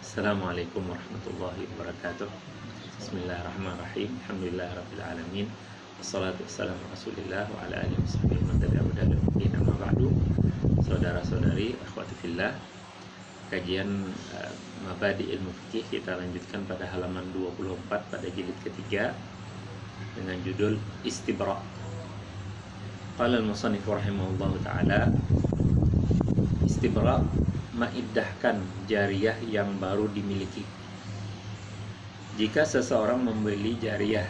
Assalamualaikum warahmatullahi wabarakatuh. Bismillahirrahmanirrahim. Alhamdulillahirabbil alamin. Wassalatu wassalamu rasulillah wa ala alihi washabihi man tabi'ahum bi ihsan ila ba'du. Saudara-saudari, akhwati fillah, kajian Mabadi Ilmu Fikih kita lanjutkan pada halaman 24 pada jilid ketiga dengan judul Istibra'. Qala al-musannif rahimahullahu taala, istibra' mengiddahkan jariyah yang baru dimiliki. Jika seseorang membeli jariyah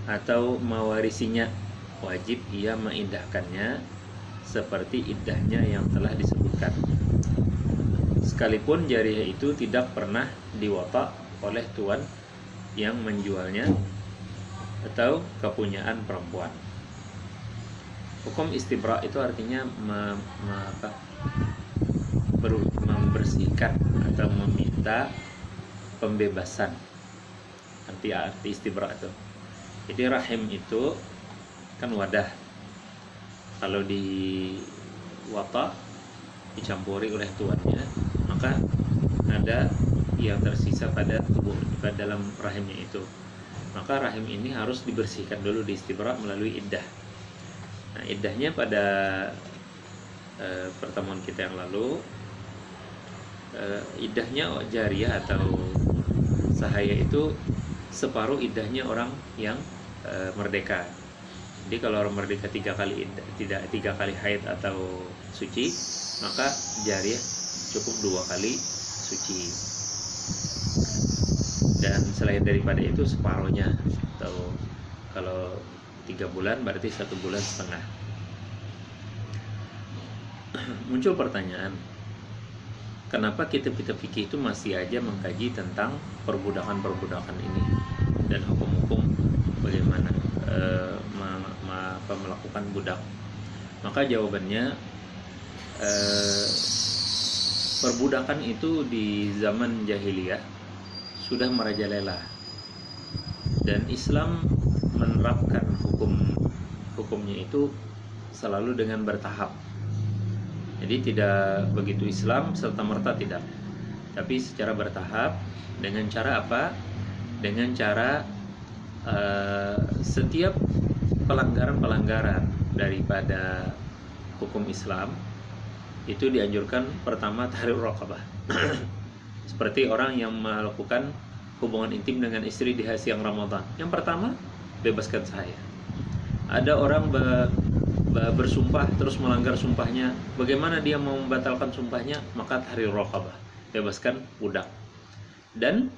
atau mewarisinya, wajib ia mengiddahkannya seperti iddahnya yang telah disebutkan, sekalipun jariyah itu tidak pernah diwata oleh tuan yang menjualnya atau kepunyaan perempuan. Hukum istibra' itu artinya membersihkan atau meminta pembebasan. Arti istibra' itu. Jadi rahim itu kan wadah. Kalau diwata, dicampuri oleh tuannya, maka ada yang tersisa pada tubuh, pada dalam rahimnya itu. Maka rahim ini harus dibersihkan dulu di istibra' melalui iddah. Nah, iddahnya pada pertemuan kita yang lalu, iddahnya jariyah atau sahaya itu separuh iddahnya orang yang merdeka. Jadi kalau orang merdeka tiga kali haid atau suci, maka jariyah cukup 2 kali suci. Dan selain daripada itu separuhnya, atau kalau 3 bulan berarti 1 bulan setengah. Muncul pertanyaan, kenapa kitab-kitab fikih itu masih aja mengkaji tentang perbudakan ini dan hukum-hukum bagaimana melakukan budak? Maka jawabannya, perbudakan itu di zaman jahiliyah sudah merajalela, dan Islam menerapkan hukumnya itu selalu dengan bertahap. Jadi tidak begitu Islam serta-merta tidak, tapi secara bertahap. Dengan cara apa? Dengan cara setiap pelanggaran daripada hukum Islam itu dianjurkan pertama tahrir raqabah. Seperti orang yang melakukan hubungan intim dengan istri di siang Ramadan. Yang pertama, bebaskan saya. Ada orang bersumpah terus melanggar sumpahnya, bagaimana dia mau membatalkan sumpahnya? Maka tahrir raqabah, bebaskan budak. Dan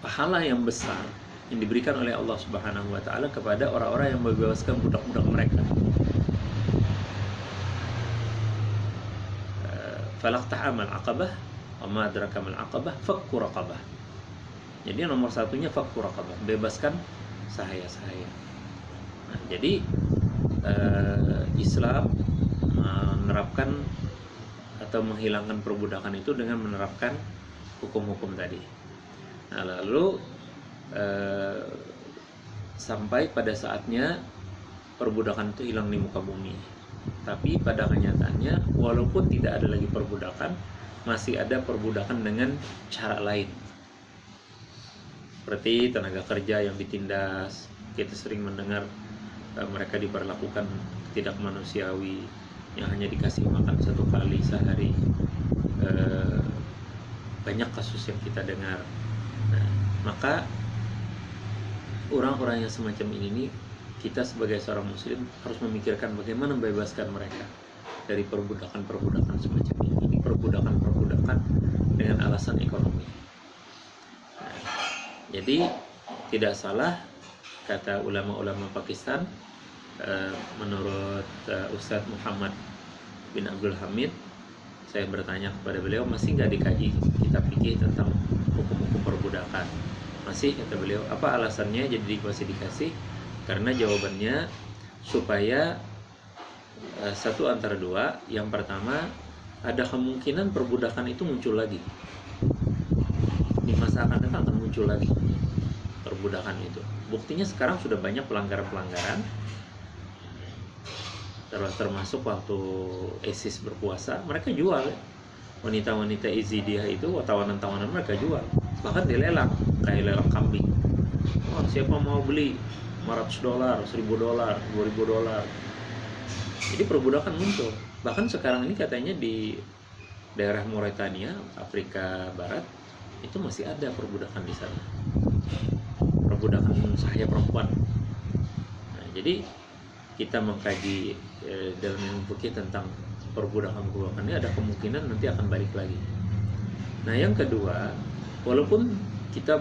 pahala yang besar yang diberikan oleh Allah Subhanahu wa taala kepada orang-orang yang membebaskan budak-budak mereka. Falaqtahamal aqabah wa ma adraka mal aqabah fakku raqabah. Jadi nomor satunya fakku raqabah, bebaskan sahaya. Nah, jadi Islam menerapkan atau menghilangkan perbudakan itu dengan menerapkan hukum-hukum tadi. Nah, lalu sampai pada saatnya perbudakan itu hilang di muka bumi. Tapi pada kenyataannya, walaupun tidak ada lagi perbudakan, masih ada perbudakan dengan cara lain. Seperti tenaga kerja yang ditindas. Kita sering mendengar mereka diperlakukan tidak manusiawi, yang hanya dikasih makan 1 kali sehari. Banyak kasus yang kita dengar. Nah, maka orang-orang yang semacam ini, kita sebagai seorang muslim harus memikirkan bagaimana membebaskan mereka dari perbudakan semacam ini. Ini perbudakan dengan alasan ekonomi. Nah, jadi tidak salah kata ulama-ulama Pakistan, menurut Ustadz Muhammad bin Abdul Hamid, saya bertanya kepada beliau, masih nggak dikaji kitab fikih tentang hukum-hukum perbudakan? Masih, kata beliau. Apa alasannya? Jadi masih dikasih karena jawabannya supaya satu antara dua. Yang pertama, ada kemungkinan perbudakan itu muncul lagi di masa akan datang, akan muncul lagi perbudakan itu. Buktinya sekarang sudah banyak pelanggaran-pelanggaran, termasuk waktu ISIS berkuasa, mereka jual wanita-wanita Izidiyah itu tawanan-tawanan mereka jual, bahkan dilelang kayak lelang kambing. Wah, siapa mau beli $500, $1.000, $2.000. Jadi perbudakan muncul. Bahkan sekarang ini katanya di daerah Mauritania, Afrika Barat, itu masih ada perbudakan di sana. Perbudakan sahaya perempuan. Nah, jadi kita mengkaji dalam ilmu fikih tentang perbudakan ini, ada kemungkinan nanti akan balik lagi. Nah, yang kedua, walaupun kita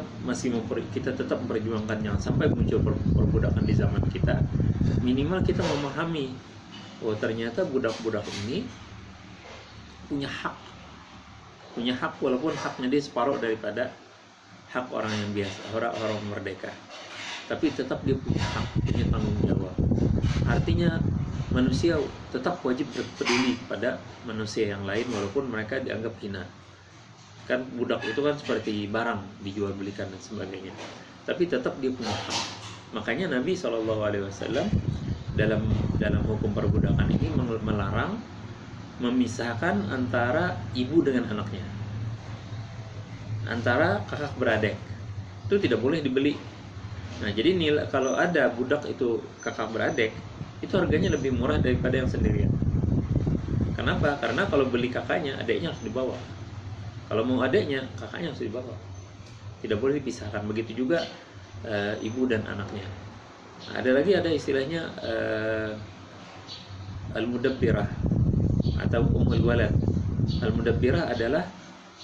kita tetap memperjuangkan jangan sampai muncul perbudakan di zaman kita, minimal kita memahami oh ternyata budak-budak ini punya hak walaupun haknya dia separuh daripada hak orang yang biasa, orang merdeka, tapi tetap dia punya hak, punya tanggung jawab. Artinya manusia tetap wajib peduli pada manusia yang lain walaupun mereka dianggap hina. Kan budak itu kan seperti barang dijual belikan dan sebagainya, tapi tetap dia punya hak. Makanya Nabi SAW dalam hukum perbudakan ini melarang memisahkan antara ibu dengan anaknya, antara kakak beradik, itu tidak boleh dibeli. Nah, jadi kalau ada budak itu kakak beradik, itu harganya lebih murah daripada yang sendirian. Kenapa? Karena kalau beli kakaknya, adiknya harus dibawa. Kalau mau adiknya, kakaknya harus dibawa. Tidak boleh dipisahkan. Begitu juga ibu dan anaknya. Nah, ada istilahnya al-mudabbirah atau ummul walad. Al-mudabbirah adalah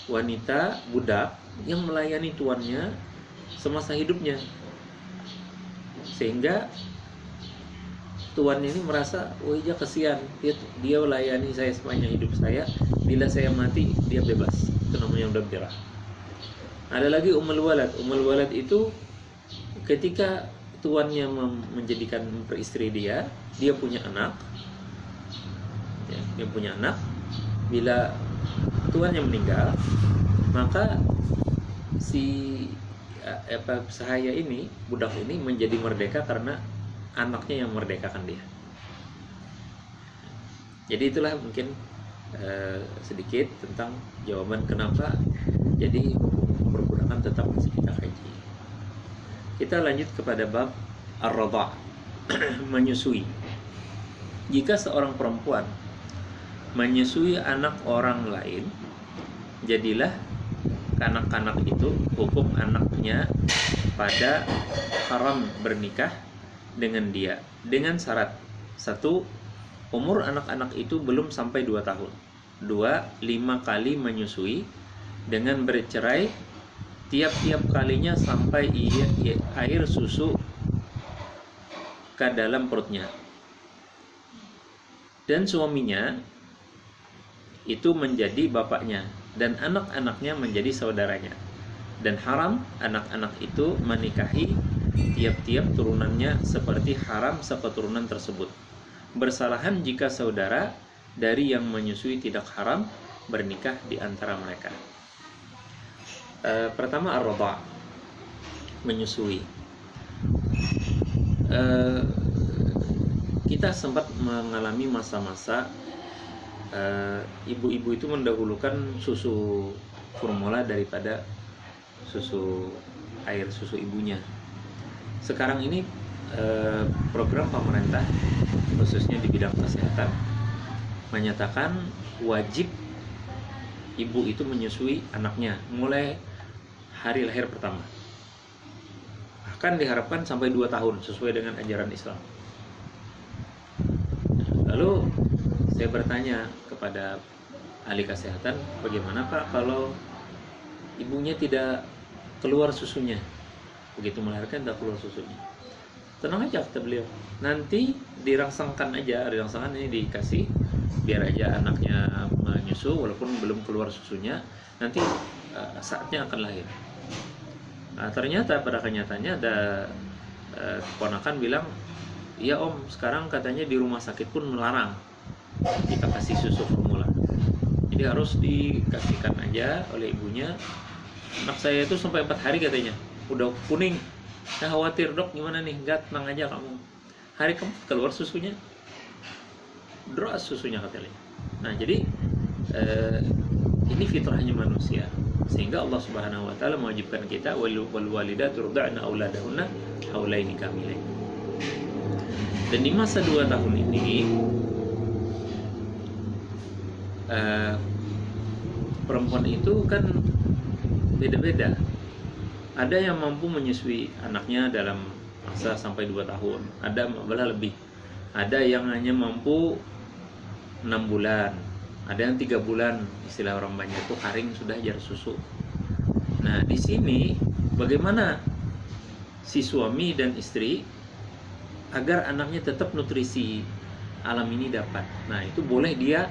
wanita budak yang melayani tuannya semasa hidupnya, sehingga tuannya ini merasa, oh iya kasihan, dia melayani saya sepanjang hidup saya, bila saya mati dia bebas. Itu namanya mudabbirah. Ada lagi ummul walad. Ummul walad itu ketika tuannya menjadikan peristri dia punya anak, ya, dia punya anak. Bila tuannya meninggal, maka si sahaya ini, budak ini menjadi merdeka karena anaknya yang merdekakan dia. Jadi itulah mungkin sedikit tentang jawaban kenapa jadi hukum perbudakan tetap masih kita kaji. Kita lanjut kepada bab ar-radha', menyusui. Jika seorang perempuan menyusui anak orang lain, jadilah kanak-kanak itu hukum anaknya pada haram bernikah dengan dia, dengan syarat: satu, umur anak-anak itu belum sampai 2 tahun. 2, 5 kali menyusui dengan bercerai tiap-tiap kalinya sampai air susu ke dalam perutnya. Dan suaminya itu menjadi bapaknya dan anak-anaknya menjadi saudaranya. Dan haram anak-anak itu menikahi tiap-tiap turunannya seperti haram seketurunan tersebut. Bersalahan jika saudara dari yang menyusui tidak haram bernikah di antara mereka. Pertama ar-radha', menyusui. Kita sempat mengalami masa-masa ibu-ibu itu mendahulukan susu formula daripada air susu ibunya. Sekarang ini program pemerintah khususnya di bidang kesehatan menyatakan wajib ibu itu menyusui anaknya mulai hari lahir pertama. Bahkan diharapkan sampai 2 tahun sesuai dengan ajaran Islam. Lalu saya bertanya kepada ahli kesehatan, bagaimana Pak kalau ibunya tidak keluar susunya? Begitu melahirkan tidak keluar susunya. Tenang aja, kata beliau, nanti dirangsangkan ini dikasih, biar aja anaknya menyusu walaupun belum keluar susunya, nanti saatnya akan lahir. Nah, ternyata pada kenyataannya ada keponakan bilang, iya om, sekarang katanya di rumah sakit pun melarang kita kasih susu formula, jadi harus dikasihkan aja oleh ibunya. Anak saya itu sampai 4 hari katanya udah kuning. Nah, khawatir dok, gimana nih? Enggak, tenang aja kamu. Hari keempat keluar susunya, deras susunya katanya. Nah, jadi Ini fitrahnya manusia. Sehingga Allah Subhanahu wa taala mewajibkan kita wal walidatu yurda'na auladahunna haulaini kamilain. Dan di masa 2 tahun ini perempuan itu kan beda-beda. Ada yang mampu menyusui anaknya dalam masa sampai 2 tahun, ada malah lebih. Ada yang hanya mampu 6 bulan, ada yang 3 bulan, istilah orang banyak itu haring sudah jar susu. Nah, di sini bagaimana si suami dan istri agar anaknya tetap nutrisi alam ini dapat. Nah, itu boleh dia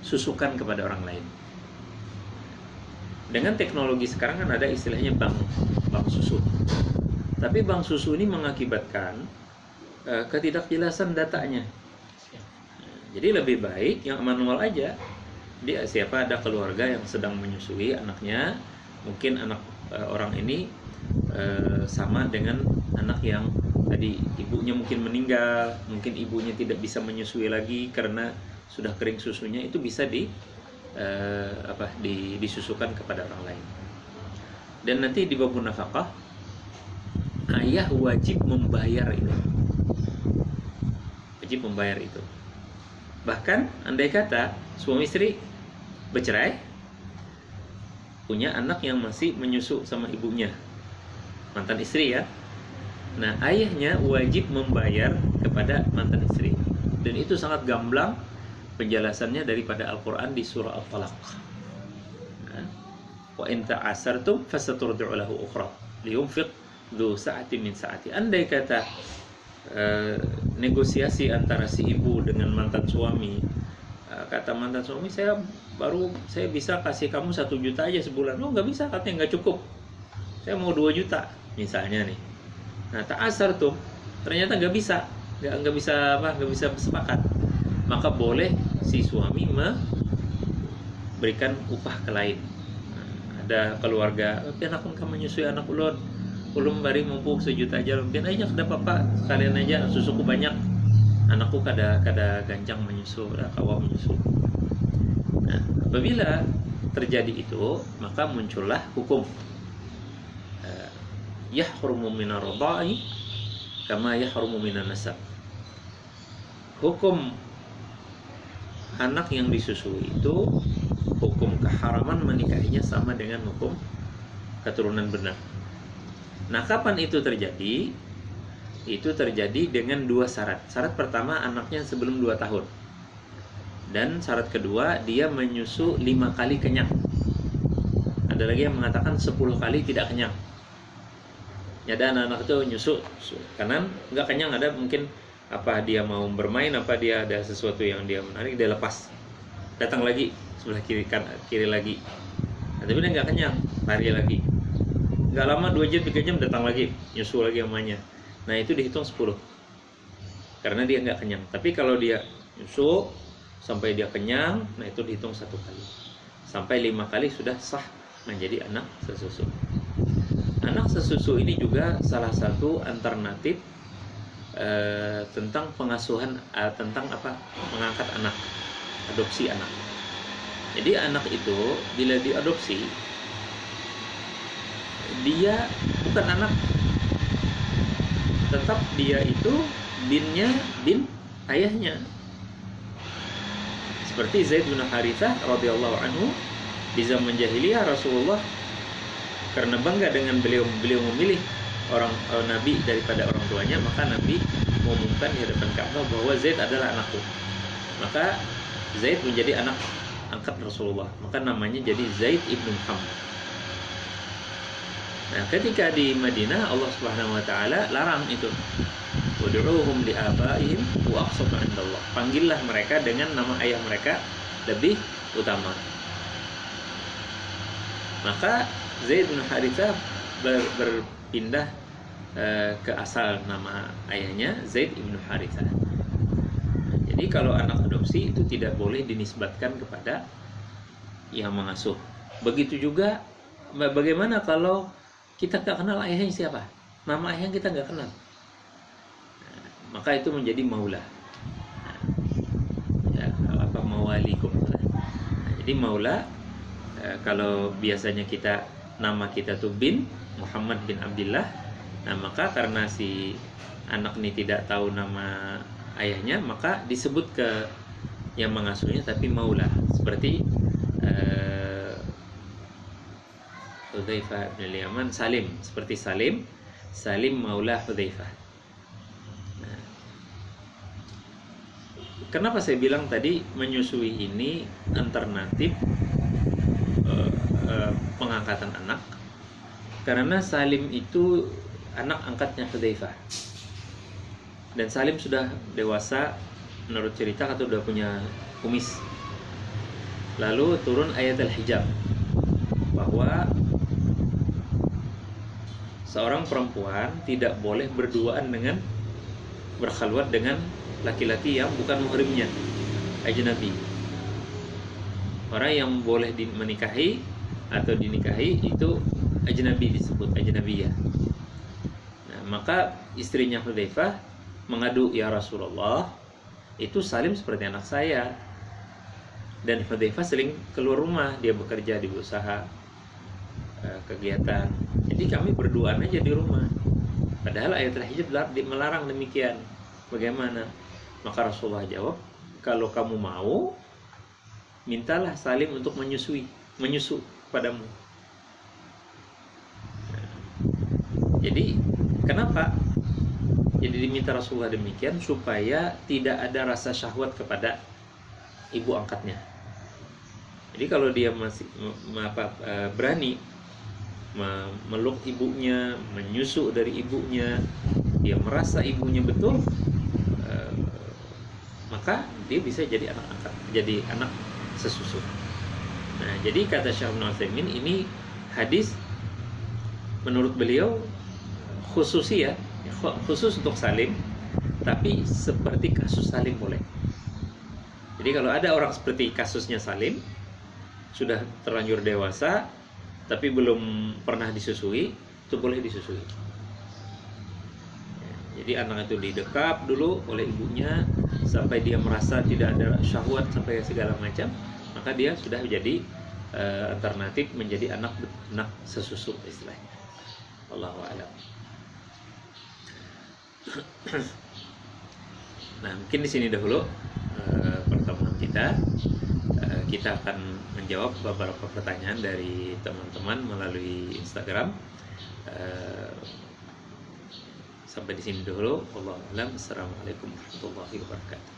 susukan kepada orang lain. Dengan teknologi sekarang kan ada istilahnya bank susu. Tapi bank susu ini mengakibatkan ketidakjelasan datanya. Jadi lebih baik yang manual aja. Dia siapa ada keluarga yang sedang menyusui anaknya, mungkin anak orang ini sama dengan anak yang tadi ibunya mungkin meninggal, mungkin ibunya tidak bisa menyusui lagi karena sudah kering susunya, itu bisa disusukan kepada orang lain. Dan nanti di bab nafkah ayah wajib membayar itu. Wajib membayar itu. Bahkan andai kata suami istri bercerai, punya anak yang masih menyusu sama ibunya, mantan istri ya. Nah, ayahnya wajib membayar kepada mantan istri. Dan itu sangat gamblang penjelasannya daripada Al-Quran di surah Al-Falaq. Wa in ta'asartum fasaturdi'u lahu ukhra liyunfiq dzu sa'atin min sa'ati. Andai kata negosiasi antara si ibu dengan mantan suami, kata mantan suami, saya bisa kasih kamu 1 juta aja sebulan. Oh, nggak bisa, katanya nggak cukup, saya mau 2 juta misalnya nih. Nah, ta'asar tuh ternyata nggak bisa sepakat, maka boleh si suami memberikan upah ke lain. Ada keluarga, anak pun kamu menyusui anak ulun bari mumpuk 1 juta aja, mungkin aja kada apa-apa, sekalian aja susuku banyak, anakku kada gancang menyusu, kawa menyusu. Nah, apabila terjadi itu, maka muncullah hukum yahrumu minar radha'i kama yahrumu minan nasab. Hukum anak yang disusui itu, hukum keharaman menikahinya sama dengan hukum keturunan benar. Nah, kapan itu terjadi? Itu terjadi dengan 2 syarat. Syarat pertama, anaknya sebelum 2 tahun. Dan syarat kedua, dia menyusu 5 kali kenyang. Ada lagi yang mengatakan 10 kali tidak kenyang. Ada anak-anak itu nyusu kanan nggak kenyang, ada mungkin apa dia mau bermain, apa dia ada sesuatu yang dia menarik, dia lepas, datang lagi sebelah kiri lagi. Nah, tapi dia nggak kenyang, lari lagi. Nggak lama 2 jam 3 jam datang lagi, nyusu lagi namanya. Nah, itu dihitung 10 karena dia nggak kenyang. Tapi kalau dia nyusu sampai dia kenyang, nah itu dihitung 1 kali. Sampai 5 kali sudah sah menjadi anak sesusu. Anak sesusu ini juga salah satu alternatif tentang pengasuhan, tentang mengangkat anak, adopsi anak. Jadi anak itu bila diadopsi, dia bukan anak, tetap dia itu binnya bin ayahnya. Seperti Zaid bin Harithah radhiyallahu anhu, di zaman jahiliyah Rasulullah karena bangga dengan beliau memilih orang Nabi daripada orang tuanya, maka Nabi mengumumkan di hadapan Ka'bah bahwa Zaid adalah anakku. Maka Zaid menjadi anak angkat Rasulullah, maka namanya jadi Zaid ibn Muhammad. Nah, ketika di Madinah Allah Subhanahu wa taala larang itu. Ud'uuhum li abaihim wa aqsatu 'indallah. Panggillah mereka dengan nama ayah mereka, lebih utama. Maka Zaid bin Harithah berpindah ke asal nama ayahnya, Zaid ibn Harithah. Jadi kalau anak adopsi itu tidak boleh dinisbatkan kepada yang mengasuh. Begitu juga bagaimana kalau kita nggak kenal ayahnya siapa, nama ayah kita nggak kenal, maka itu menjadi maula. Ya, mawalikum. Jadi maula Kalau biasanya nama kita tuh bin Muhammad bin Abdullah, nah maka karena si anak ini tidak tahu nama ayahnya, maka disebut ke yang mengasuhnya tapi maula, seperti Hudzaifah bin Yaman, Salim, seperti Salim maula Hudzaifah. Nah, kenapa saya bilang tadi menyusui ini alternatif pengangkatan anak? Karena Salim itu anak angkatnya Hudzaifah, dan Salim sudah dewasa menurut cerita, atau sudah punya kumis. Lalu turun ayat al-hijab bahwa seorang perempuan tidak boleh berkhalwat dengan laki-laki yang bukan muhrimnya, ajnabi. Orang yang boleh menikahi atau dinikahi itu ajnabi, disebut ajnabiyah. Nah, maka istrinya Hudzaifah mengadu, ya Rasulullah, itu Salim seperti anak saya, dan Hudzaifah sering keluar rumah, dia bekerja di usaha kegiatan, jadi kami berduaan aja di rumah. Padahal ayat al-hijab melarang demikian. Bagaimana? Maka Rasulullah jawab, kalau kamu mau, mintalah Salim untuk menyusu padamu. Jadi kenapa? Jadi diminta Rasulullah demikian supaya tidak ada rasa syahwat kepada ibu angkatnya. Jadi kalau dia masih berani meluk ibunya, menyusu dari ibunya, dia merasa ibunya betul, maka dia bisa jadi anak angkat, jadi anak sesusu. Nah, jadi kata Syekh Ibnu Utsaimin, ini hadis menurut beliau khusus untuk Salim, tapi seperti kasus Salim boleh. Jadi kalau ada orang seperti kasusnya Salim, sudah terlanjur dewasa tapi belum pernah disusui, itu boleh disusui. Jadi anak itu didekap dulu oleh ibunya sampai dia merasa tidak ada syahwat sampai segala macam, maka dia sudah menjadi alternatif menjadi anak sesusu istilahnya. Wallahu a'lam. Nah, mungkin di sini dahulu pertemuan kita. Kita akan menjawab beberapa pertanyaan dari teman-teman melalui Instagram. Sampai di sini dulu. Wallahu a'lam. Assalamualaikum warahmatullahi wabarakatuh.